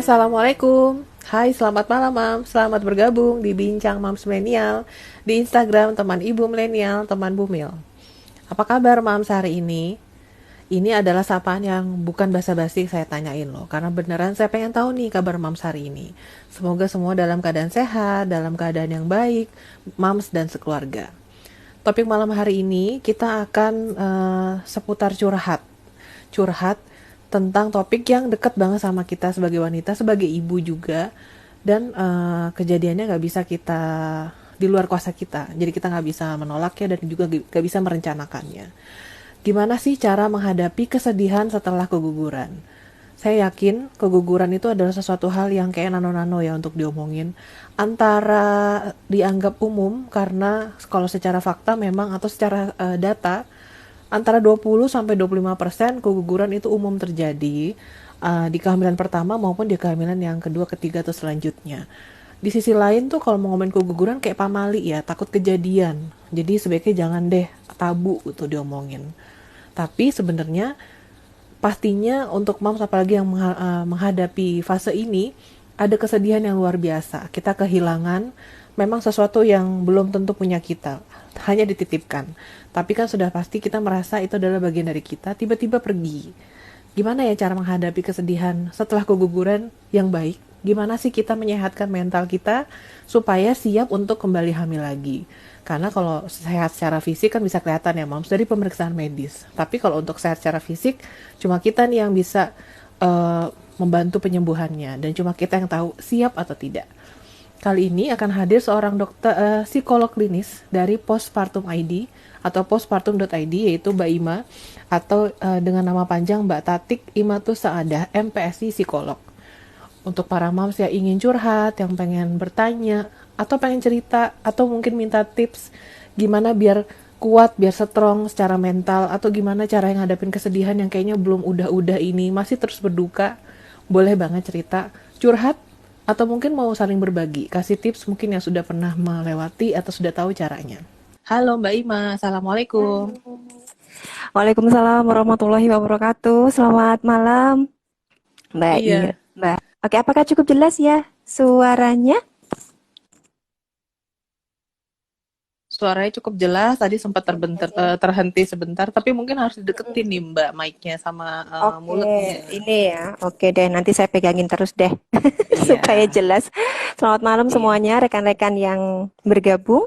Assalamualaikum. Hai, selamat malam, Mam. Selamat bergabung di Bincang Mams Milenial di Instagram teman Ibu Milenial, teman Bumil. Apa kabar, Mams, hari ini? Ini adalah sapaan yang bukan basa-basi saya tanyain loh, karena beneran saya pengen tahu nih kabar Mams hari ini. Semoga semua dalam keadaan sehat, dalam keadaan yang baik, Mams dan sekeluarga. Topik malam hari ini kita akan seputar curhat tentang topik yang dekat banget sama kita sebagai wanita, sebagai ibu juga, dan kejadiannya nggak bisa kita di luar kuasa kita, jadi kita nggak bisa menolaknya dan juga nggak bisa merencanakannya. Gimana sih cara menghadapi kesedihan setelah keguguran? Saya yakin keguguran itu adalah sesuatu hal yang kayak nano-nano ya untuk diomongin. Antara dianggap umum karena kalau secara fakta memang atau secara data antara 20 sampai 25% keguguran itu umum terjadi di kehamilan pertama maupun di kehamilan yang kedua, ketiga atau selanjutnya. Di sisi lain tuh kalau mau ngomongin keguguran kayak pamali ya, takut kejadian. Jadi sebaiknya jangan deh, tabu gitu diomongin. Tapi sebenarnya pastinya untuk moms apalagi yang menghadapi fase ini ada kesedihan yang luar biasa. Kita kehilangan memang sesuatu yang belum tentu punya kita, hanya dititipkan. Tapi kan sudah pasti kita merasa itu adalah bagian dari kita, tiba-tiba pergi. Gimana ya cara menghadapi kesedihan setelah keguguran yang baik? Gimana sih kita menyehatkan mental kita supaya siap untuk kembali hamil lagi? Karena kalau sehat secara fisik kan bisa kelihatan ya moms dari pemeriksaan medis. Tapi kalau untuk sehat secara fisik, cuma kita nih yang bisa membantu penyembuhannya. Dan cuma kita yang tahu siap atau tidak. Kali ini akan hadir seorang dokter psikolog klinis dari Postpartum ID atau postpartum.id, yaitu Mbak Ima, atau dengan nama panjang Mbak Tatik Imatus Saadah, MPSI psikolog. Untuk para moms yang ingin curhat, yang pengen bertanya, atau pengen cerita, atau mungkin minta tips gimana biar kuat, biar strong secara mental, atau gimana cara yang ngadepin kesedihan yang kayaknya belum udah-udah ini, masih terus berduka, boleh banget cerita, curhat, atau mungkin mau saling berbagi, kasih tips mungkin yang sudah pernah melewati atau sudah tahu caranya. Halo Mbak Ima, Assalamualaikum. Waalaikumsalam warahmatullahi wabarakatuh. Selamat malam, Mbak Iya, Mbak. Oke, apakah cukup jelas ya suaranya? suaranya cukup jelas, tadi sempat Oke. terhenti sebentar, tapi mungkin harus dideketin nih Mbak mic-nya sama Oke, mulutnya. ini ya. Oke deh, nanti saya pegangin terus deh Iya, supaya jelas. Selamat malam iya, semuanya, rekan-rekan yang bergabung.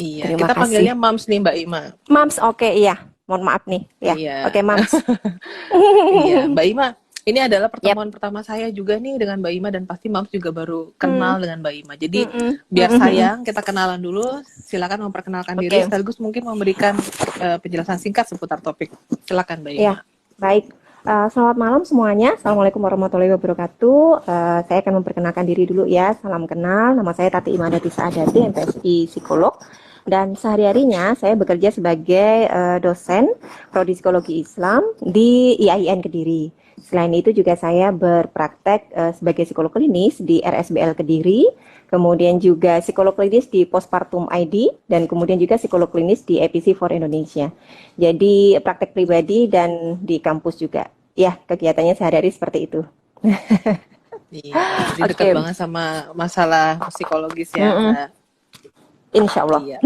iya. Terima Kita kasih. panggilnya Mams nih Mbak Ima. Mams, oke iya. Mohon maaf nih, ya. Iya. Oke, Mams. Iya, Mbak Ima, ini adalah Yap. pertemuan pertama saya juga nih dengan Mbak Ima dan pasti Mams juga baru Hmm, kenal dengan Mbak Ima. Jadi mm-mm, biar mm-mm. sayang kita kenalan dulu. Silakan memperkenalkan diri Oke, sekaligus mungkin memberikan penjelasan singkat seputar topik. Silakan Mbak Ima. ya. Baik. Selamat malam semuanya. Assalamualaikum warahmatullahi wabarakatuh. Saya akan memperkenalkan diri dulu ya. Salam kenal. Nama saya Tati Imadati Saadati, MPSI psikolog. Dan sehari-harinya saya bekerja sebagai dosen prodi psikologi Islam di IAIN Kediri. Selain itu juga saya berpraktek sebagai psikolog klinis di RSBL Kediri, kemudian juga psikolog klinis di Postpartum ID, dan kemudian juga psikolog klinis di EPC for Indonesia. Jadi praktek pribadi dan di kampus juga. Ya, kegiatannya sehari-hari seperti itu. Iya, berarti dekat Oke, banget sama masalah psikologis ya mm-mm. Mbak. Insya Allah. Iya,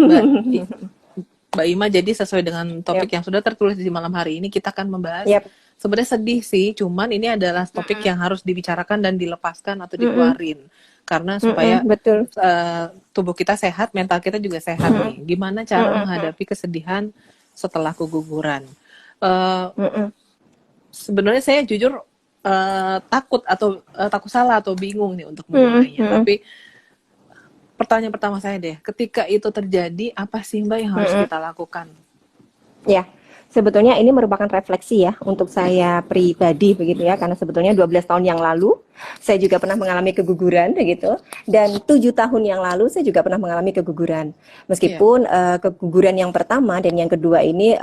Mbak Ima, jadi sesuai dengan topik Yap, yang sudah tertulis di malam hari ini, kita akan membahas yap. sebenarnya sedih sih, cuman ini adalah topik yang harus dibicarakan dan dilepaskan atau Mm-mm. dikeluarin. Karena Mm-mm, supaya betul. tubuh kita sehat, mental kita juga sehat Mm-mm. nih. Gimana cara Mm-mm. menghadapi kesedihan setelah keguguran? Eh, Mm-mm. Sebenarnya saya jujur takut salah atau bingung nih untuk Mm-mm. memulainya. Mm-mm. Tapi pertanyaan pertama saya deh, ketika itu terjadi, apa sih Mbak yang harus Mm-mm. kita lakukan? Ya, sebetulnya ini merupakan refleksi ya untuk saya pribadi begitu ya, karena sebetulnya 12 tahun yang lalu saya juga pernah mengalami keguguran begitu, dan 7 tahun yang lalu saya juga pernah mengalami keguguran. Iya, Meskipun keguguran yang pertama dan yang kedua ini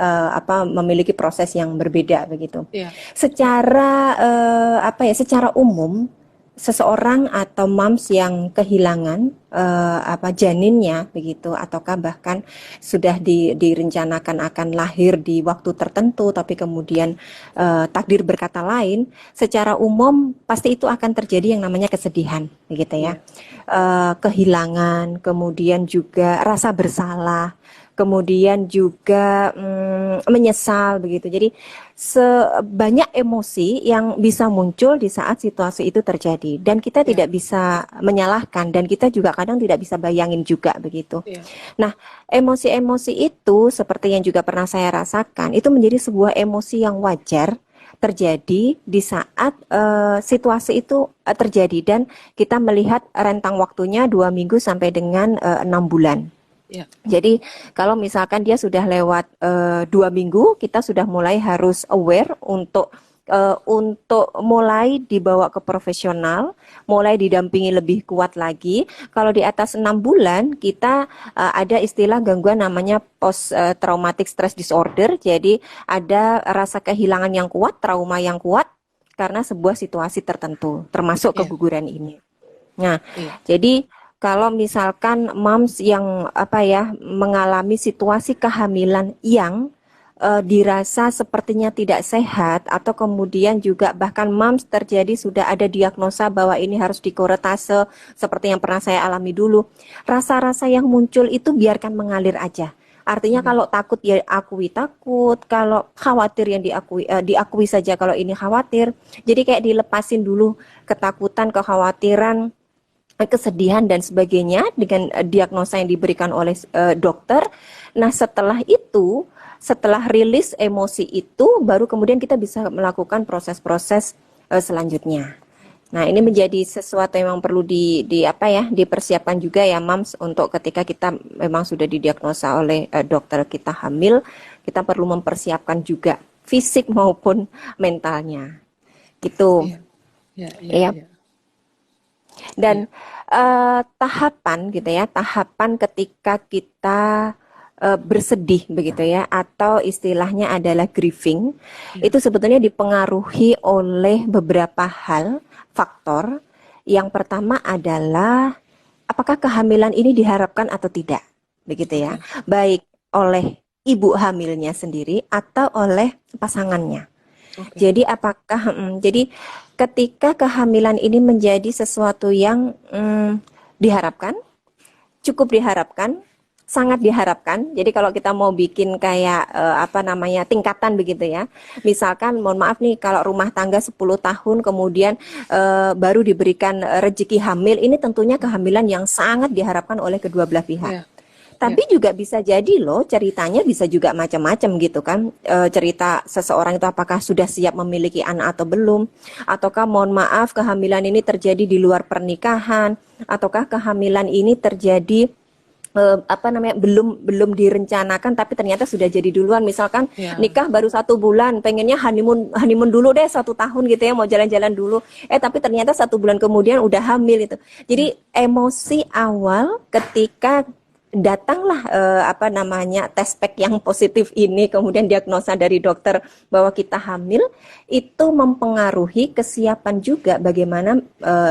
memiliki proses yang berbeda begitu. iya, Secara secara umum seseorang atau moms yang kehilangan janinnya begitu, ataukah bahkan sudah direncanakan akan lahir di waktu tertentu tapi kemudian takdir berkata lain, secara umum pasti itu akan terjadi yang namanya kesedihan begitu ya. Kehilangan, kemudian juga rasa bersalah, kemudian juga menyesal begitu. Jadi sebanyak emosi yang bisa muncul di saat situasi itu terjadi, dan kita tidak bisa menyalahkan, dan kita juga kadang tidak bisa bayangin juga begitu. Nah, emosi-emosi itu seperti yang juga pernah saya rasakan, itu menjadi sebuah emosi yang wajar terjadi di saat situasi itu terjadi, dan kita melihat rentang waktunya 2 minggu sampai dengan 6 bulan. Jadi kalau misalkan dia sudah lewat 2 minggu, kita sudah mulai harus aware untuk mulai dibawa ke profesional, mulai didampingi lebih kuat lagi. Kalau di atas 6 bulan, kita ada istilah gangguan namanya post traumatic stress disorder. Jadi ada rasa kehilangan yang kuat, trauma yang kuat karena sebuah situasi tertentu, termasuk keguguran ini. Nah, jadi kalau misalkan moms yang mengalami situasi kehamilan yang dirasa sepertinya tidak sehat, atau kemudian juga bahkan moms terjadi sudah ada diagnosa bahwa ini harus dikoretase seperti yang pernah saya alami dulu, rasa-rasa yang muncul itu biarkan mengalir aja. Artinya kalau takut ya akui takut, kalau khawatir yang diakui saja kalau ini khawatir. Jadi kayak dilepasin dulu ketakutan, kekhawatiran, kesedihan dan sebagainya dengan diagnosa yang diberikan oleh dokter. Nah, setelah itu, setelah rilis emosi itu, baru kemudian kita bisa melakukan proses-proses selanjutnya. Nah, ini menjadi sesuatu yang memang perlu dipersiapkan juga ya, Mams, untuk ketika kita memang sudah didiagnosa oleh dokter kita hamil, kita perlu mempersiapkan juga fisik maupun mentalnya. Gitu. Iya. Dan tahapan gitu ya, tahapan ketika kita bersedih begitu ya, atau istilahnya adalah grieving, itu sebetulnya dipengaruhi oleh beberapa hal, faktor. Yang pertama adalah apakah kehamilan ini diharapkan atau tidak, begitu ya, baik oleh ibu hamilnya sendiri atau oleh pasangannya. Jadi jadi ketika kehamilan ini menjadi sesuatu yang diharapkan, cukup diharapkan, sangat diharapkan. Jadi kalau kita mau bikin kayak tingkatan begitu ya. Misalkan mohon maaf nih, kalau rumah tangga 10 tahun kemudian baru diberikan rezeki hamil, ini tentunya kehamilan yang sangat diharapkan oleh kedua belah pihak. Tapi juga bisa jadi loh, ceritanya bisa juga macam-macam gitu kan. Cerita seseorang itu apakah sudah siap memiliki anak atau belum, ataukah mohon maaf kehamilan ini terjadi di luar pernikahan, ataukah kehamilan ini terjadi belum direncanakan tapi ternyata sudah jadi duluan. Misalkan nikah baru 1 bulan, pengennya honeymoon dulu deh 1 tahun gitu ya, mau jalan-jalan dulu, tapi ternyata 1 bulan kemudian udah hamil itu. Jadi emosi awal ketika datanglah tes pack yang positif ini, kemudian diagnosa dari dokter bahwa kita hamil, itu mempengaruhi kesiapan juga bagaimana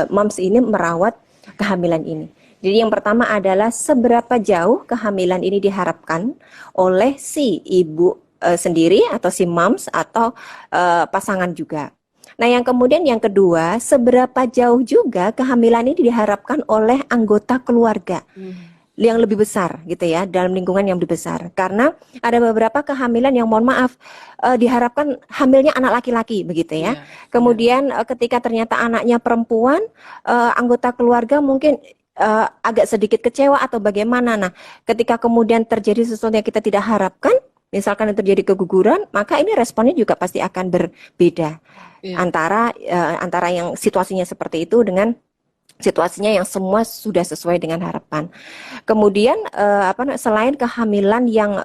moms ini merawat kehamilan ini. Jadi yang pertama adalah seberapa jauh kehamilan ini diharapkan oleh si ibu sendiri atau si moms atau pasangan juga. Nah, yang kemudian yang kedua, seberapa jauh juga kehamilan ini diharapkan oleh anggota keluarga yang lebih besar gitu ya, dalam lingkungan yang lebih besar. Karena ada beberapa kehamilan yang mohon maaf diharapkan hamilnya anak laki-laki begitu ya. Kemudian ketika ternyata anaknya perempuan, anggota keluarga mungkin agak sedikit kecewa atau bagaimana. Nah, ketika kemudian terjadi sesuatu yang kita tidak harapkan, misalkan terjadi keguguran, maka ini responnya juga pasti akan berbeda antara yang situasinya seperti itu dengan situasinya yang semua sudah sesuai dengan harapan. Kemudian selain kehamilan yang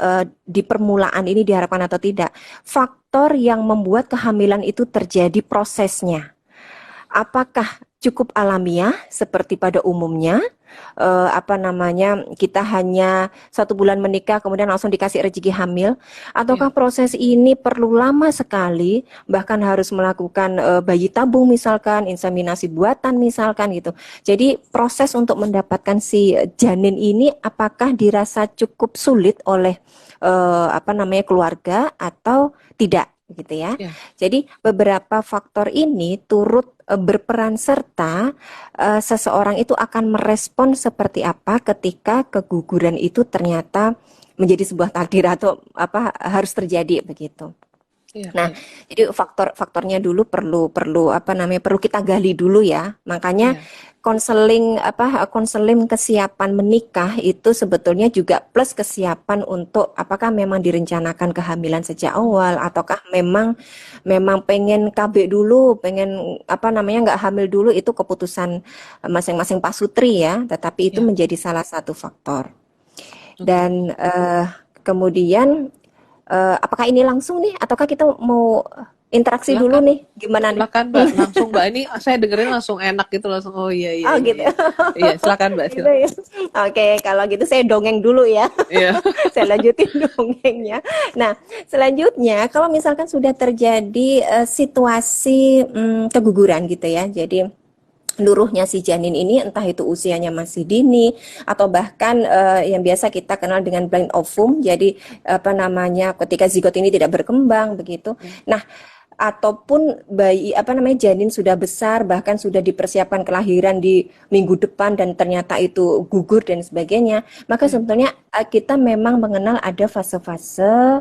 di permulaan ini diharapkan atau tidak, faktor yang membuat kehamilan itu terjadi prosesnya. Apakah cukup alamiah seperti pada umumnya. Apa namanya, kita hanya 1 bulan menikah kemudian langsung dikasih rezeki hamil, ataukah Iya. proses ini perlu lama sekali, bahkan harus melakukan bayi tabung misalkan, inseminasi buatan misalkan gitu. Jadi proses untuk mendapatkan si janin ini apakah dirasa cukup sulit oleh apa namanya keluarga atau tidak gitu ya. Iya. Jadi beberapa faktor ini turut berperan serta seseorang itu akan merespon seperti apa ketika keguguran itu ternyata menjadi sebuah takdir atau apa harus terjadi begitu. Iya. Nah, Iya. jadi faktornya dulu perlu perlu apa namanya perlu kita gali dulu ya. Makanya Iya. konseling kesiapan menikah itu sebetulnya juga plus kesiapan untuk apakah memang direncanakan kehamilan sejak awal ataukah memang memang pengen KB dulu, pengen apa namanya nggak hamil dulu, itu keputusan masing-masing pasutri ya. Tetapi itu Iya. menjadi salah satu faktor. Oke. Dan kemudian apakah ini langsung nih ataukah kita mau interaksi dulu Silakan. nih? Gimana nih? Silakan, Mbak. Langsung, Mbak. Ini saya dengerin langsung enak gitu, langsung oh iya iya Oh iya gitu. iya. Iya, silakan, Mbak. Gitu Silakan. ya. Oke, kalau gitu saya dongeng dulu ya. Iya. Saya lanjutin dongengnya. Nah, selanjutnya kalau misalkan sudah terjadi situasi keguguran gitu ya. Jadi luruhnya si janin ini entah itu usianya masih dini atau bahkan yang biasa kita kenal dengan blind ovum, jadi apa namanya ketika zigot ini tidak berkembang begitu. Iya. Nah, ataupun bayi apa namanya janin sudah besar bahkan sudah dipersiapkan kelahiran di minggu depan dan ternyata itu gugur dan sebagainya, maka Iya. sebetulnya kita memang mengenal ada fase-fase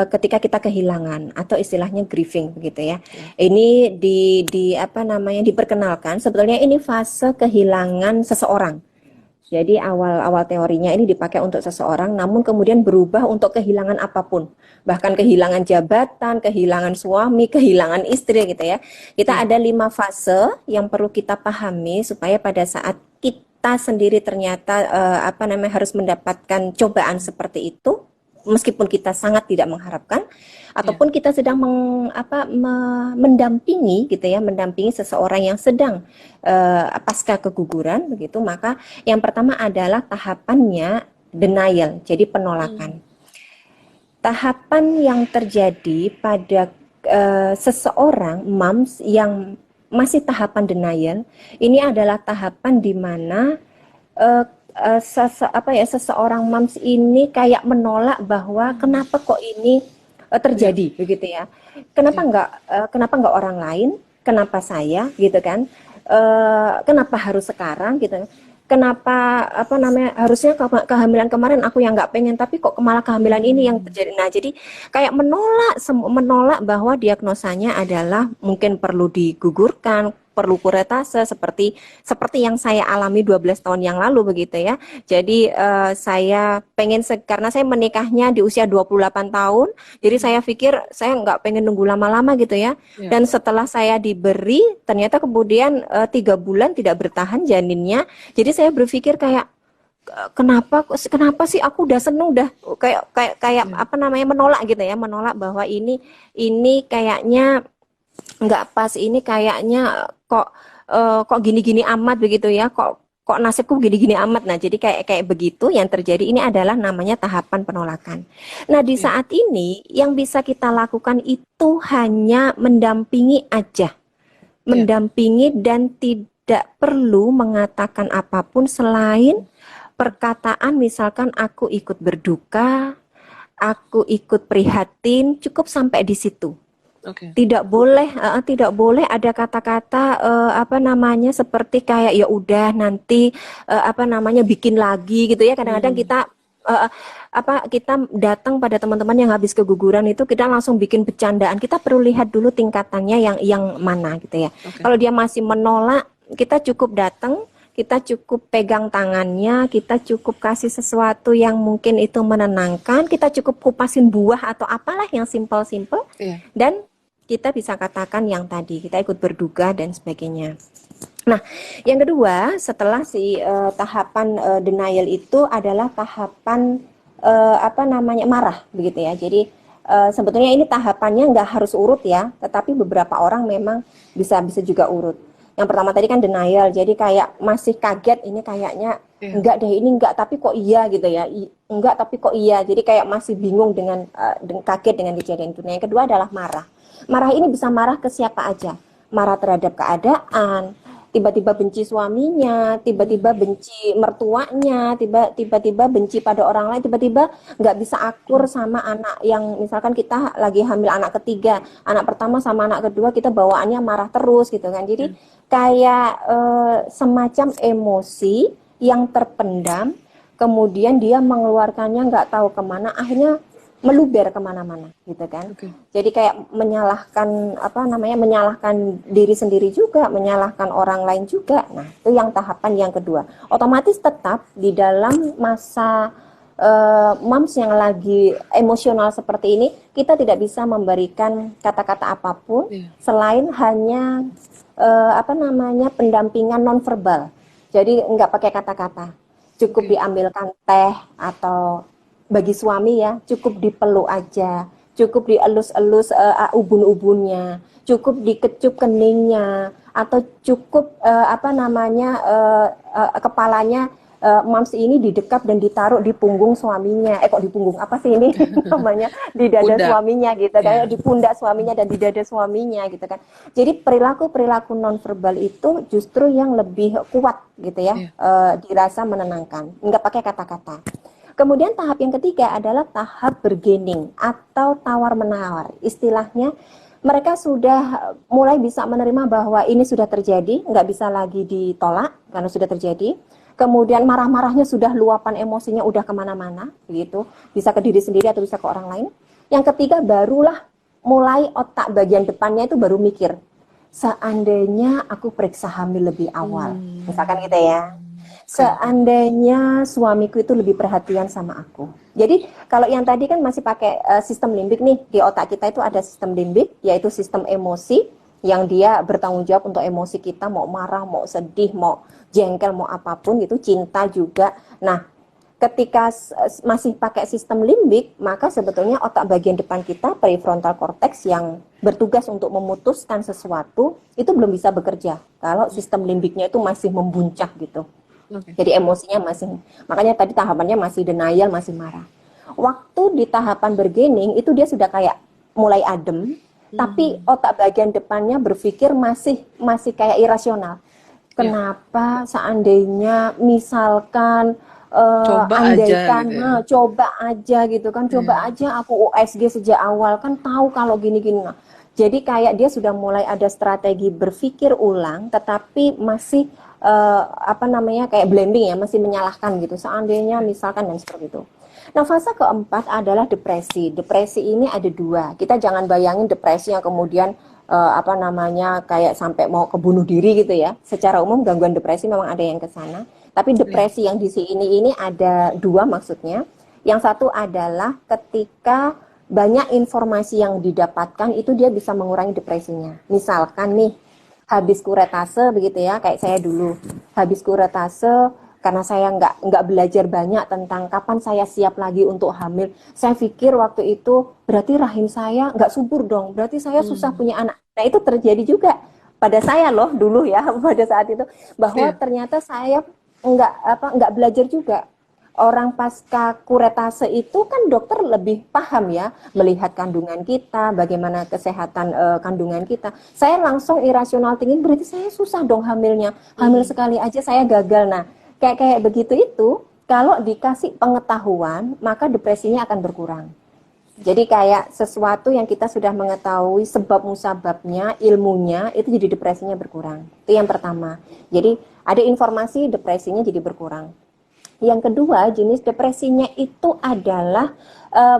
ketika kita kehilangan atau istilahnya grieving begitu ya. Iya. Ini di apa namanya diperkenalkan sebetulnya ini fase kehilangan seseorang. Jadi awal-awal teorinya ini dipakai untuk seseorang, namun kemudian berubah untuk kehilangan apapun. Bahkan Oke. kehilangan jabatan, kehilangan suami, kehilangan istri gitu ya. Kita Iya. ada 5 fase yang perlu kita pahami supaya pada saat kita sendiri ternyata apa namanya harus mendapatkan cobaan seperti itu, meskipun kita sangat tidak mengharapkan, Iya. ataupun kita sedang mendampingi gitu ya, mendampingi seseorang yang sedang pasca keguguran begitu, maka yang pertama adalah tahapannya denial, jadi Hmm. penolakan. Tahapan yang terjadi pada seseorang moms yang masih tahapan denial, ini adalah tahapan di mana seseorang moms ini kayak menolak bahwa kenapa kok ini Iya. terjadi begitu ya. Iya. Kenapa nggak orang lain? Kenapa saya gitu kan? Kenapa harus sekarang gitu? Kenapa apa namanya harusnya kehamilan kemarin aku yang nggak pengen tapi kok malah kehamilan ini yang Hmm. terjadi. Nah jadi kayak menolak bahwa diagnosanya adalah mungkin perlu digugurkan, perlu kuretase seperti yang saya alami 12 tahun yang lalu begitu ya. Jadi saya pengen karena saya menikahnya di usia 28 tahun, jadi Hmm. saya pikir saya nggak pengen nunggu lama-lama gitu ya. Iya. Dan setelah saya diberi, ternyata kemudian 3 bulan tidak bertahan janinnya. Jadi saya berpikir kayak kenapa sih aku udah seneng udah kayak Iya. apa namanya menolak gitu ya, menolak bahwa ini kayaknya nggak pas, ini kayaknya kok gini-gini amat begitu ya, kok nasibku gini-gini amat. Nah jadi kayak kayak begitu yang terjadi, ini adalah namanya tahapan penolakan. Nah di Iya. saat ini yang bisa kita lakukan itu hanya mendampingi aja, Iya. mendampingi dan tidak perlu mengatakan apapun selain perkataan misalkan aku ikut berduka, aku ikut prihatin, cukup sampai di situ. Oke. Tidak boleh ada kata-kata apa namanya seperti kayak ya udah nanti apa namanya bikin lagi gitu ya. Kadang-kadang Hmm. kita eh, kita datang pada teman-teman yang habis keguguran itu kita langsung bikin bercandaan. Kita perlu lihat dulu tingkatannya yang mana gitu ya. Oke. Kalau dia masih menolak, kita cukup datang, kita cukup pegang tangannya, kita cukup kasih sesuatu yang mungkin itu menenangkan, kita cukup kupasin buah atau apalah yang simpel-simpel, Iya. dan kita bisa katakan yang tadi, kita ikut berduga dan sebagainya. Nah, yang kedua setelah si tahapan denial itu adalah tahapan apa namanya marah begitu ya. Jadi sebetulnya ini tahapannya nggak harus urut ya, tetapi beberapa orang memang bisa juga urut. Yang pertama tadi kan denial, jadi kayak masih kaget, ini kayaknya Iya. enggak deh, ini enggak tapi kok iya gitu ya. Enggak tapi kok iya. Jadi kayak masih bingung dengan kaget dengan kejadian itu. Nah, yang kedua adalah marah. Marah ini bisa marah ke siapa aja. Marah terhadap keadaan, tiba-tiba benci suaminya, tiba-tiba benci mertuanya, tiba-tiba benci pada orang lain, tiba-tiba nggak bisa akur sama anak yang misalkan kita lagi hamil anak ketiga, anak pertama sama anak kedua kita bawaannya marah terus gitu kan. Jadi Iya. kayak semacam emosi yang terpendam, kemudian dia mengeluarkannya nggak tahu kemana, akhirnya meluber kemana-mana gitu kan. Oke. Jadi kayak menyalahkan apa namanya, menyalahkan diri sendiri juga, menyalahkan orang lain juga. Nah, itu yang tahapan yang kedua. Otomatis tetap di dalam masa moms yang lagi emosional seperti ini, kita tidak bisa memberikan kata-kata apapun Iya. selain hanya apa namanya, pendampingan nonverbal. Jadi nggak pakai kata-kata. Cukup Oke. diambilkan teh, atau bagi suami ya, cukup dipeluk aja, cukup dielus-elus ubun-ubunnya, cukup dikecup keningnya, atau cukup apa namanya, kepalanya mams ini didekap dan ditaruh di punggung suaminya. Kok di punggung apa sih ini namanya, di dada Pundak. suaminya gitu kan, Iya. di pundak suaminya dan di dada suaminya gitu kan. Jadi perilaku-perilaku nonverbal itu justru yang lebih kuat gitu ya, Iya. dirasa menenangkan, nggak pakai kata-kata. Kemudian tahap yang ketiga adalah tahap bargaining atau tawar-menawar. Istilahnya mereka sudah mulai bisa menerima bahwa ini sudah terjadi, nggak bisa lagi ditolak karena sudah terjadi. Kemudian marah-marahnya sudah, luapan emosinya udah kemana-mana, begitu. Bisa ke diri sendiri atau bisa ke orang lain. Yang ketiga barulah mulai otak bagian depannya itu baru mikir, seandainya aku periksa hamil lebih awal, misalkan gitu ya. Oke. Oke. Seandainya suamiku itu lebih perhatian sama aku. Jadi kalau yang tadi kan masih pakai sistem limbik nih, di otak kita itu ada sistem limbik, yaitu sistem emosi yang dia bertanggung jawab untuk emosi kita, mau marah, mau sedih, mau jengkel, mau apapun gitu, cinta juga. Nah, ketika masih pakai sistem limbik, maka sebetulnya otak bagian depan kita, prefrontal cortex, yang bertugas untuk memutuskan sesuatu, itu belum bisa bekerja kalau sistem limbiknya itu masih membuncah gitu. Oke. Jadi emosinya masih, makanya tadi tahapannya masih denial, masih marah. Waktu di tahapan bargaining itu dia sudah kayak mulai adem, tapi otak bagian depannya berpikir masih masih kayak irasional. Iya. Kenapa seandainya misalkan Coba aja andaikan, gitu ya. nah, coba aja gitu kan, coba Iya. aja aku USG sejak awal kan tahu kalau gini-gini. Nah, jadi kayak dia sudah mulai ada strategi berpikir ulang, tetapi masih apa namanya, kayak blending ya, masih menyalahkan gitu. Seandainya misalkan dan seperti itu. Nah, fase keempat adalah depresi. Depresi ini ada dua. Kita jangan bayangin depresi yang kemudian apa namanya, kayak sampai mau kebunuh diri gitu ya. Secara umum gangguan depresi memang ada yang ke sana. Tapi Iya. depresi yang di sini ini ada dua maksudnya. Yang satu adalah ketika banyak informasi yang didapatkan itu dia bisa mengurangi depresinya. Misalkan nih, habis kuretase begitu ya, kayak saya dulu habis kuretase karena saya nggak belajar banyak tentang kapan saya siap lagi untuk hamil. Saya pikir waktu itu berarti rahim saya nggak subur dong, berarti saya susah punya anak. Nah, itu terjadi juga pada saya loh dulu ya, pada saat itu, bahwa Iya. ternyata saya nggak belajar juga. Orang pasca kuretase itu kan dokter lebih paham ya, melihat kandungan kita, bagaimana kesehatan kandungan kita. Saya langsung irasional tinggi, berarti saya susah dong hamilnya. Hamil sekali aja saya gagal. Nah, kayak begitu itu, kalau dikasih pengetahuan, maka depresinya akan berkurang. Jadi kayak sesuatu yang kita sudah mengetahui sebab musababnya, ilmunya, itu jadi depresinya berkurang. Itu yang pertama. Jadi ada informasi, depresinya jadi berkurang. Yang kedua, jenis depresinya itu adalah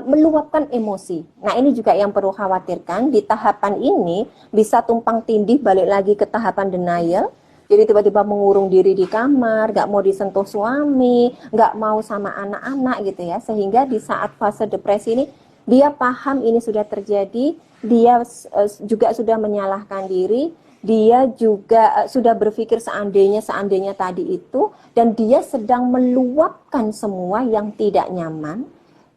meluapkan emosi. Nah, ini juga yang perlu khawatirkan. Di tahapan ini bisa tumpang tindih balik lagi ke tahapan denial. Jadi tiba-tiba mengurung diri di kamar, nggak mau disentuh suami, nggak mau sama anak-anak gitu ya. Sehingga di saat fase depresi ini, dia paham ini sudah terjadi, dia juga sudah menyalahkan diri, dia juga sudah berpikir seandainya tadi itu, dan dia sedang meluapkan semua yang tidak nyaman,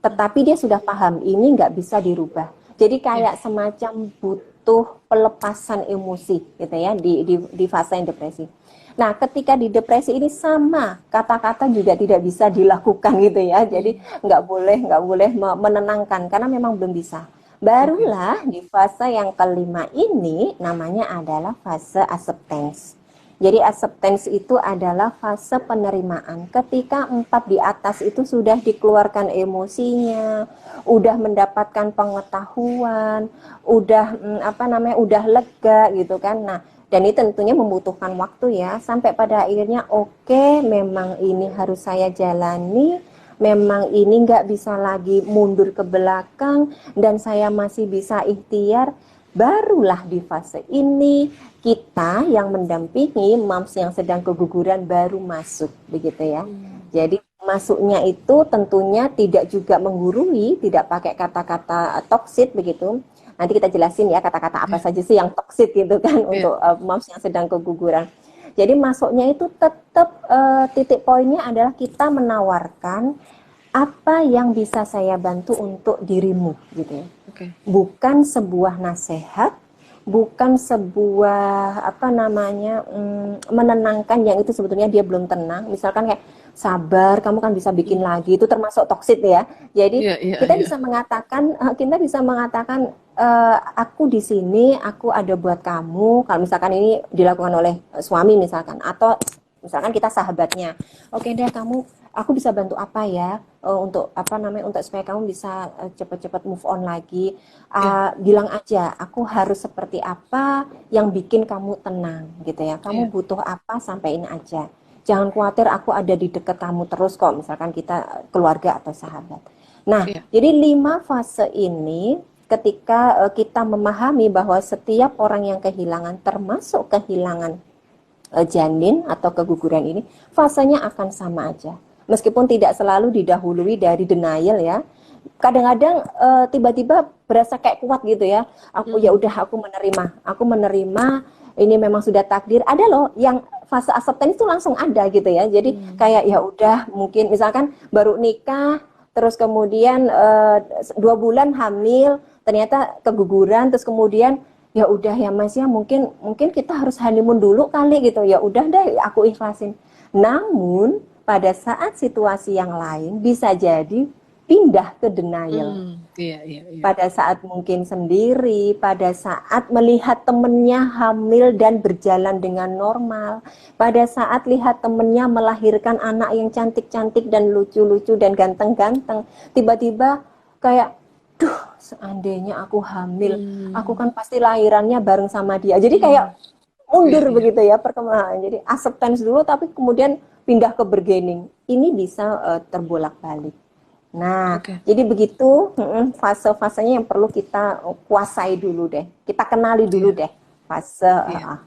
tetapi dia sudah paham ini nggak bisa dirubah. Jadi Iya. kayak semacam butuh pelepasan emosi gitu ya di fase yang depresi. Nah, ketika di depresi ini sama, kata-kata juga tidak bisa dilakukan gitu ya. Jadi nggak boleh menenangkan karena memang belum bisa. Oke. Barulah di fase yang kelima ini namanya adalah fase acceptance. Jadi acceptance itu adalah fase penerimaan. Ketika 4 di atas itu sudah dikeluarkan emosinya, udah mendapatkan pengetahuan, udah lega gitu kan. Nah, dan ini tentunya membutuhkan waktu ya, sampai pada akhirnya oke, memang ini harus saya jalani, memang ini nggak bisa lagi mundur ke belakang, dan saya masih bisa ikhtiar. Barulah di fase ini kita yang mendampingi moms yang sedang keguguran baru masuk, begitu ya. Jadi masuknya itu tentunya tidak juga menggurui, tidak pakai kata-kata toksik begitu. Nanti kita jelasin ya kata-kata apa Ya, saja sih yang toksik gitu kan ya, untuk moms yang sedang keguguran. Jadi masuknya itu tetap titik poinnya adalah kita menawarkan apa yang bisa saya bantu untuk dirimu gitu ya. oke. Bukan sebuah nasihat, bukan sebuah menenangkan yang itu sebetulnya dia belum tenang. Misalkan kayak sabar, kamu kan bisa bikin Hmm. lagi, itu termasuk toksik ya. Jadi Iya, iya, kita iya. bisa mengatakan aku di sini, aku ada buat kamu. Kalau misalkan ini dilakukan oleh suami misalkan, atau misalkan kita sahabatnya, oke deh kamu, aku bisa bantu apa ya, untuk untuk supaya kamu bisa cepat-cepat move on lagi. Iya, Bilang aja aku harus seperti apa yang bikin kamu tenang gitu ya, kamu iya, butuh apa, sampaikan aja. Jangan khawatir, aku ada di dekat kamu terus kok, misalkan kita keluarga atau sahabat. Nah, iya. jadi 5 fase ini ketika kita memahami bahwa setiap orang yang kehilangan, termasuk kehilangan janin atau keguguran ini, fasenya akan sama aja. Meskipun tidak selalu didahului dari denial ya. Kadang-kadang tiba-tiba berasa kayak kuat gitu ya. Aku ya Hmm. udah, aku menerima ini memang sudah takdir. Ada loh yang fase acceptance itu langsung ada gitu ya. Jadi Hmm. kayak ya udah, mungkin misalkan baru nikah terus kemudian 2 bulan hamil, ternyata keguguran, terus kemudian ya udah ya Mas ya, mungkin mungkin kita harus honeymoon dulu kali gitu, ya udah deh aku ikhlasin. Namun pada saat situasi yang lain bisa jadi pindah ke denial. Hmm. Iya, iya, iya. Pada saat mungkin sendiri, pada saat melihat temennya hamil dan berjalan dengan normal, pada saat lihat temennya melahirkan anak yang cantik-cantik dan lucu-lucu dan ganteng-ganteng, tiba-tiba kayak, duh, seandainya aku hamil, aku Hmm. kan pasti lahirannya bareng sama dia. Jadi Hmm. kayak Iya, mundur iya. begitu ya perkembangan. Jadi acceptance dulu, tapi kemudian pindah ke bargaining. Ini bisa terbolak-balik. Nah, Oke. jadi begitu fase-fasenya yang perlu kita kuasai dulu deh. Kita kenali dulu Iya, deh fase iya,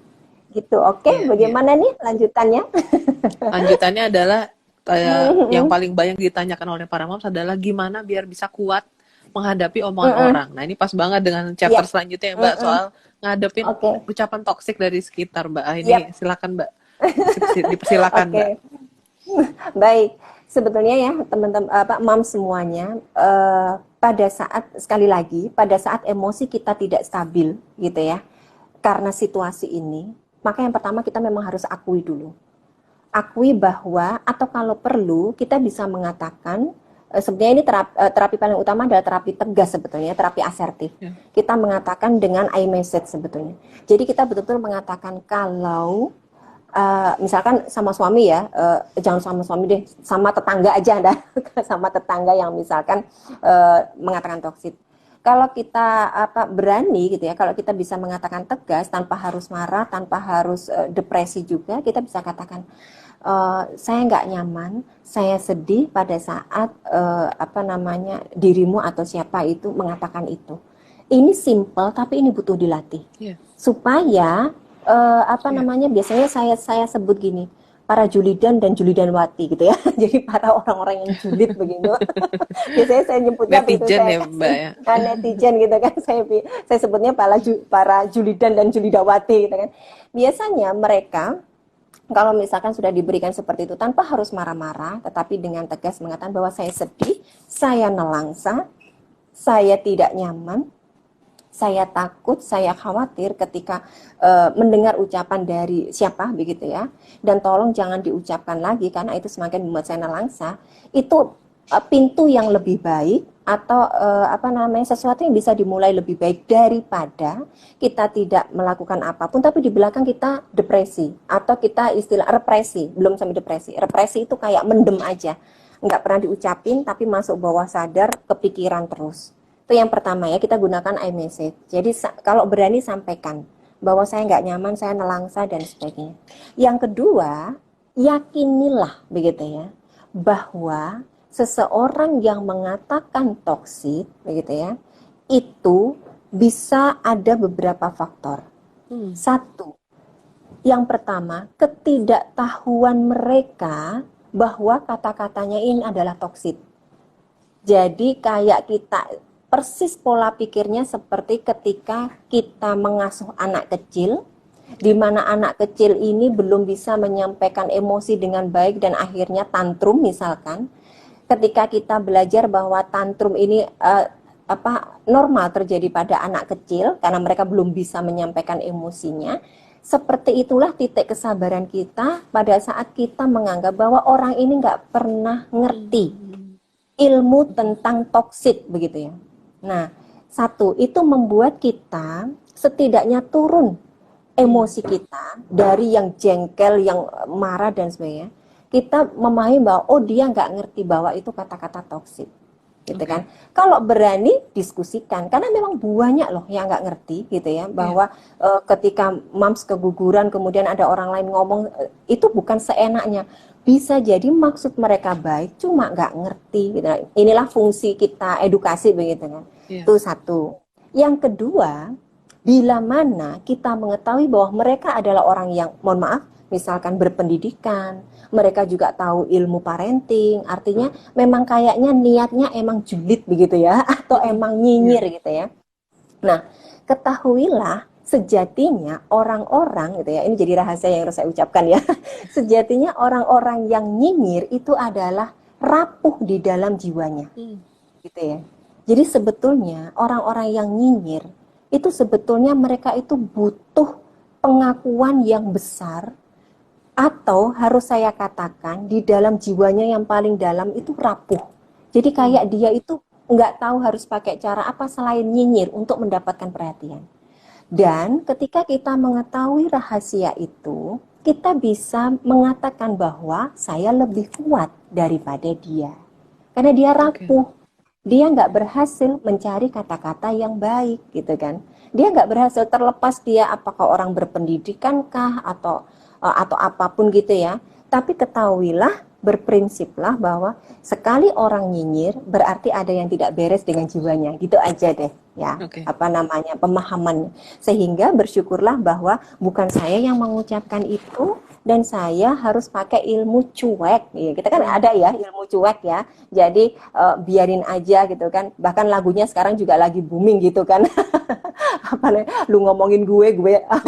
gitu. Oke, iya, iya. bagaimana nih lanjutannya? Lanjutannya adalah yang paling banyak ditanyakan oleh para moms adalah gimana biar bisa kuat menghadapi omongan orang. Nah, ini pas banget dengan chapter Ya, selanjutnya ya, Mbak, soal ngadepin oke, ucapan toksik dari sekitar, Mbak. Ah, ini yap, silakan, Mbak. Dipersilakan, Mbak. oke. Baik, sebetulnya ya teman-teman mam semuanya, pada saat sekali lagi pada saat emosi kita tidak stabil gitu ya, karena situasi ini, maka yang pertama kita memang harus akui dulu. Akui bahwa atau kalau perlu kita bisa mengatakan, sebenarnya ini terapi paling utama adalah terapi tegas sebetulnya, terapi asertif. Ya. Kita mengatakan dengan I message sebetulnya. Jadi kita betul-betul mengatakan kalau misalkan sama suami ya, jangan sama suami deh, sama tetangga aja dah, sama tetangga yang misalkan mengatakan toksik. Kalau kita berani gitu ya, kalau kita bisa mengatakan tegas tanpa harus marah, tanpa harus depresi juga, kita bisa katakan saya nggak nyaman, saya sedih pada saat dirimu atau siapa itu mengatakan itu. Ini simple tapi ini butuh dilatih Iya, supaya iya. biasanya saya sebut gini, para Julidan dan Julidanwati gitu ya. Jadi para orang-orang yang julid begitu. Biasanya saya nyebutnya begitu, Netizen saya ya, Mbak kasih ya. netizen gitu kan. Saya sebutnya para Julidan dan Julidawati gitu kan. Biasanya mereka kalau misalkan sudah diberikan seperti itu tanpa harus marah-marah, tetapi dengan tegas mengatakan bahwa saya sedih, saya nelangsa, saya tidak nyaman, saya takut, saya khawatir ketika mendengar ucapan dari siapa begitu ya. Dan tolong jangan diucapkan lagi karena itu semakin membuat saya nelangsa. Itu pintu yang lebih baik atau sesuatu yang bisa dimulai lebih baik daripada kita tidak melakukan apapun tapi di belakang kita depresi atau kita istilah represi, belum sampai depresi. Represi itu kayak mendem aja, nggak pernah diucapin tapi masuk bawah sadar, kepikiran terus. Itu yang pertama ya, kita gunakan iMessage. Jadi kalau berani sampaikan bahwa saya nggak nyaman, saya nelangsa dan sebagainya. Yang kedua, yakinilah begitu ya, bahwa seseorang yang mengatakan toksik begitu ya, itu bisa ada beberapa faktor. Satu, yang pertama, ketidaktahuan mereka bahwa kata-katanya ini adalah toksik. Jadi kayak kita persis pola pikirnya seperti ketika kita mengasuh anak kecil, di mana anak kecil ini belum bisa menyampaikan emosi dengan baik dan akhirnya tantrum misalkan. Ketika kita belajar bahwa tantrum ini normal terjadi pada anak kecil karena mereka belum bisa menyampaikan emosinya. Seperti itulah titik kesabaran kita pada saat kita menganggap bahwa orang ini nggak pernah ngerti ilmu tentang toksik begitu ya. Nah, satu, itu membuat kita setidaknya turun emosi kita dari yang jengkel, yang marah dan sebagainya. Kita memahami bahwa oh dia nggak ngerti bahwa itu kata-kata toksik, gitu kan. Kalau berani diskusikan, karena memang banyak loh yang nggak ngerti gitu ya, bahwa ketika mams keguguran kemudian ada orang lain ngomong itu bukan seenaknya. Bisa jadi maksud mereka baik, cuma nggak ngerti. Gitu. Inilah fungsi kita edukasi begitu kan. Itu satu. Yang kedua, bila mana kita mengetahui bahwa mereka adalah orang yang, mohon maaf, misalkan berpendidikan, mereka juga tahu ilmu parenting, artinya memang kayaknya niatnya emang julid begitu ya, atau emang nyinyir gitu ya. Nah, ketahuilah sejatinya orang-orang gitu ya, ini jadi rahasia yang harus saya ucapkan ya. Sejatinya orang-orang yang nyinyir itu adalah rapuh di dalam jiwanya. Gitu ya. Jadi sebetulnya orang-orang yang nyinyir itu sebetulnya mereka itu butuh pengakuan yang besar, atau harus saya katakan di dalam jiwanya yang paling dalam itu rapuh. Jadi kayak dia itu nggak tahu harus pakai cara apa selain nyinyir untuk mendapatkan perhatian. Dan ketika kita mengetahui rahasia itu, kita bisa mengatakan bahwa saya lebih kuat daripada dia. Karena dia rapuh. Dia nggak berhasil mencari kata-kata yang baik gitu kan. Dia nggak berhasil, terlepas dia apakah orang berpendidikan kah atau apapun gitu ya. Tapi ketahuilah, berprinsiplah bahwa sekali orang nyinyir berarti ada yang tidak beres dengan jiwanya. Gitu aja deh ya. Pemahamannya. Sehingga bersyukurlah bahwa bukan saya yang mengucapkan itu dan saya harus pakai ilmu cuek. Ya, kita kan ada ya ilmu cuek ya. Jadi biarin aja gitu kan. Bahkan lagunya sekarang juga lagi booming gitu kan. Lu ngomongin gue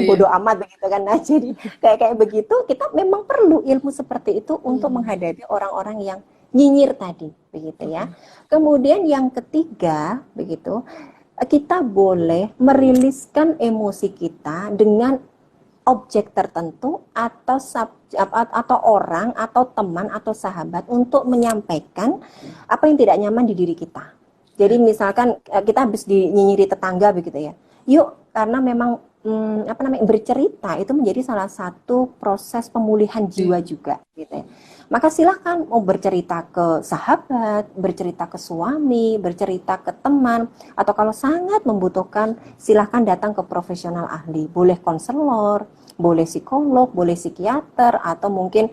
bodoh amat begitu kan. Nah, jadi kayak begitu kita memang perlu ilmu seperti itu untuk menghadapi orang-orang yang nyinyir tadi begitu ya. Kemudian yang ketiga begitu, kita boleh meriliskan emosi kita dengan objek tertentu atau orang atau teman atau sahabat untuk menyampaikan apa yang tidak nyaman di diri kita. Jadi misalkan kita habis dinyinyiri tetangga begitu ya. Yuk, karena memang bercerita itu menjadi salah satu proses pemulihan jiwa juga gitu ya. Maka silahkan mau bercerita ke sahabat, bercerita ke suami, bercerita ke teman, atau kalau sangat membutuhkan silahkan datang ke profesional ahli. Boleh konselor, boleh psikolog, boleh psikiater, atau mungkin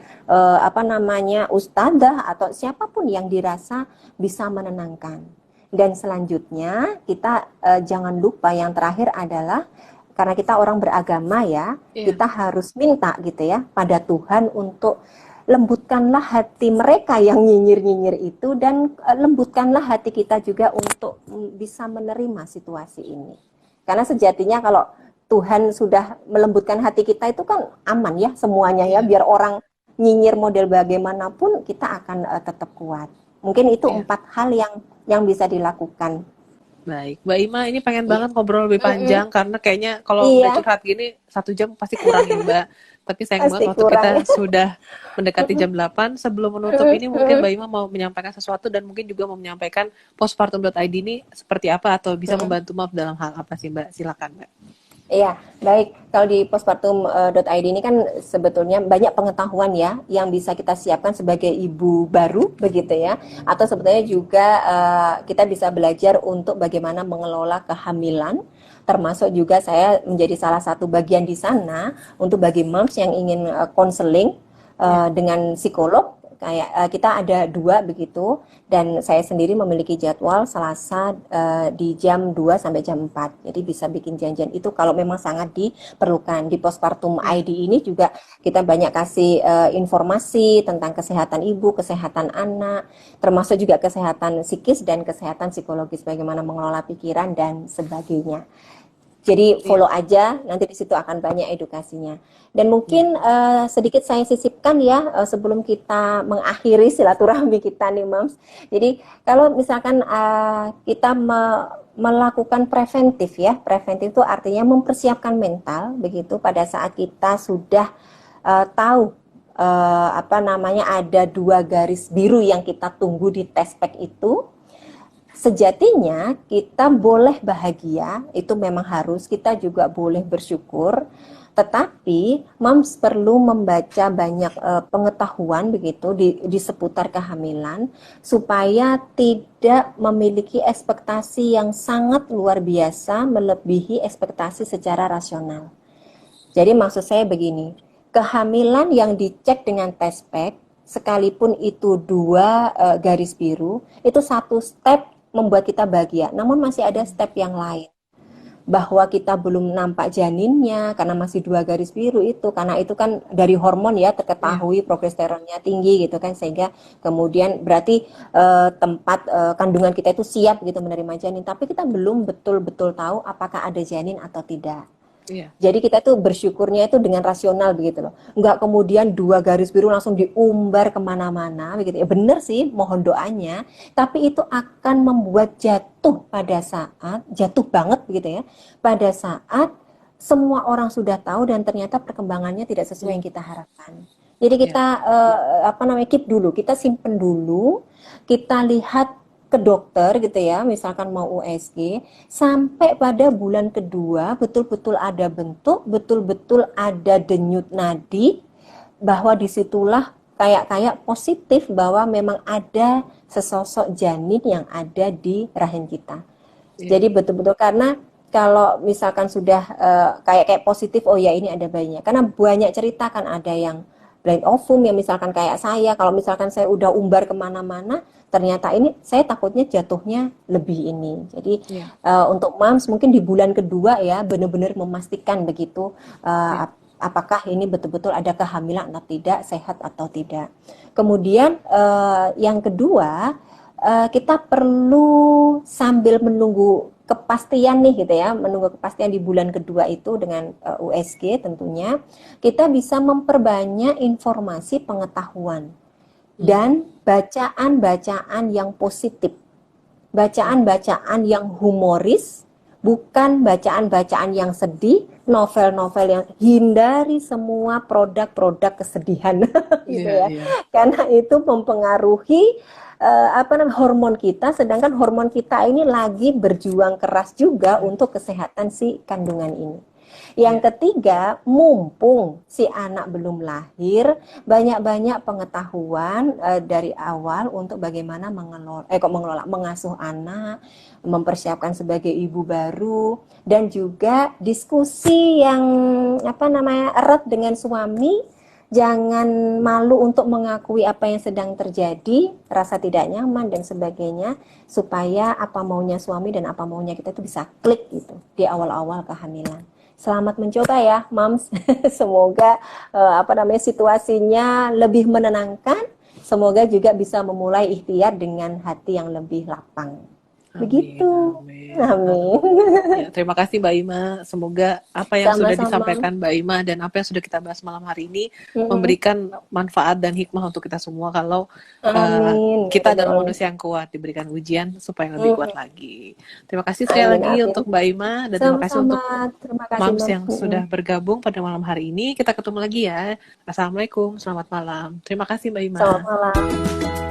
ustadzah atau siapapun yang dirasa bisa menenangkan. Dan selanjutnya kita jangan lupa yang terakhir adalah karena kita orang beragama ya, kita harus minta gitu ya pada Tuhan untuk lembutkanlah hati mereka yang nyinyir-nyinyir itu dan lembutkanlah hati kita juga untuk bisa menerima situasi ini. Karena sejatinya kalau Tuhan sudah melembutkan hati kita itu kan aman ya semuanya ya, biar orang nyinyir model bagaimanapun kita akan tetap kuat. Mungkin itu 4 hal yang bisa dilakukan. Baik, Mbak Ima, ini pengen Iya. banget ngobrol lebih Mm-mm. panjang karena kayaknya kalau udah Iya, curhat gini 1 jam pasti kurang ya Mbak. Tapi sayang banget pasti waktu kurang. kita sudah mendekati jam 8. Sebelum menutup ini mungkin Mbak Ima mau menyampaikan sesuatu dan mungkin juga mau menyampaikan postpartum.id ini seperti apa atau bisa membantu maaf dalam hal apa sih Mbak? Silakan Mbak. Iya, baik. Kalau di postpartum.id ini kan sebetulnya banyak pengetahuan ya yang bisa kita siapkan sebagai ibu baru begitu ya. Atau sebetulnya juga kita bisa belajar untuk bagaimana mengelola kehamilan. Termasuk juga saya menjadi salah satu bagian di sana untuk bagi moms yang ingin konseling Ya, dengan psikolog. Kayak kita ada 2 begitu, dan saya sendiri memiliki jadwal Selasa di jam 2 sampai jam 4. Jadi bisa bikin janjian itu kalau memang sangat diperlukan. Di postpartum ya, ID ini juga kita banyak kasih informasi tentang kesehatan ibu, kesehatan anak, termasuk juga kesehatan psikis dan kesehatan psikologis, bagaimana mengelola pikiran dan sebagainya. Jadi iya, follow aja, nanti di situ akan banyak edukasinya. Dan iya, mungkin sedikit saya sisipkan ya sebelum kita mengakhiri silaturahmi kita nih, Mams. Jadi kalau misalkan kita melakukan preventif ya, preventif itu artinya mempersiapkan mental begitu pada saat kita sudah tahu apa namanya ada 2 garis biru yang kita tunggu di tespek itu. Sejatinya kita boleh bahagia, itu memang harus, kita juga boleh bersyukur, tetapi moms perlu membaca banyak pengetahuan begitu di seputar kehamilan supaya tidak memiliki ekspektasi yang sangat luar biasa melebihi ekspektasi secara rasional. Jadi maksud saya begini, kehamilan yang dicek dengan tespek, sekalipun itu 2 garis biru, itu satu step membuat kita bahagia. Namun masih ada step yang lain. Bahwa kita belum nampak janinnya karena masih 2 garis biru itu, karena itu kan dari hormon ya iya, terketahui progesteronnya tinggi gitu kan, sehingga kemudian berarti tempat kandungan kita itu siap gitu menerima janin, tapi kita belum betul-betul tahu apakah ada janin atau tidak. iya, Jadi kita tuh bersyukurnya itu dengan rasional begitu loh. Enggak kemudian 2 garis biru langsung diumbar kemana-mana begitu ya. Bener sih mohon doanya. Tapi itu akan membuat jatuh pada saat, jatuh banget begitu ya. Pada saat semua orang sudah tahu dan ternyata perkembangannya tidak sesuai iya, yang kita harapkan. Jadi iya, kita apa namanya keep dulu, kita simpen dulu, kita lihat ke dokter gitu ya, misalkan mau USG, sampai pada bulan kedua betul-betul ada bentuk, betul-betul ada denyut nadi, bahwa disitulah kayak positif bahwa memang ada sesosok janin yang ada di rahim kita. iya, Jadi betul-betul karena kalau misalkan sudah kayak positif, oh ya ini ada bayinya. Karena banyak cerita kan ada yang blind ovum yang misalkan kayak saya, kalau misalkan saya udah umbar kemana-mana, ternyata ini saya takutnya jatuhnya lebih ini. Jadi iya, untuk moms mungkin di bulan kedua ya benar-benar memastikan begitu iya, apakah ini betul-betul ada kehamilan atau tidak, sehat atau tidak. Kemudian yang kedua kita perlu sambil menunggu kepastian nih gitu ya, menunggu kepastian di bulan kedua itu dengan USG tentunya, kita bisa memperbanyak informasi pengetahuan mhm, dan bacaan-bacaan yang positif, iya, bacaan-bacaan yang humoris, bukan bacaan-bacaan yang sedih, novel-novel yang hindari semua produk-produk kesedihan gitu iya, ya. iya, Karena itu mempengaruhi apa namanya hormon kita, sedangkan hormon kita ini lagi berjuang keras juga iya, untuk kesehatan si kandungan ini. iya, Yang ketiga, mumpung si anak belum lahir, banyak-banyak pengetahuan dari awal untuk bagaimana mengasuh anak, mempersiapkan sebagai ibu baru, dan juga diskusi yang apa namanya erat dengan suami. Jangan malu untuk mengakui apa yang sedang terjadi, rasa tidak nyaman dan sebagainya, supaya apa maunya suami dan apa maunya kita itu bisa klik gitu di awal-awal kehamilan. Selamat mencoba ya, Mams. Semoga apa namanya situasinya lebih menenangkan. Semoga juga bisa memulai ikhtiar dengan hati yang lebih lapang. Amin, Begitu. amin. Amin. Ya, terima kasih Mbak Ima. Semoga apa yang sudah Sama-sama. disampaikan Mbak Ima dan apa yang sudah kita bahas malam hari ini Mm-mm. memberikan manfaat dan hikmah untuk kita semua kalau Amin. Ya kita Rabbal adalah Alamin. manusia yang kuat, diberikan ujian supaya lebih kuat Mm-mm. lagi. Terima kasih sekali Amin, lagi amin. untuk Mbak Ima dan terima kasih Sama-sama. untuk Terima kasih, Mams Mams. yang Mm-mm. sudah bergabung pada malam hari ini. Kita ketemu lagi ya. Assalamualaikum, selamat malam. Terima kasih Mbak Ima. Selamat malam.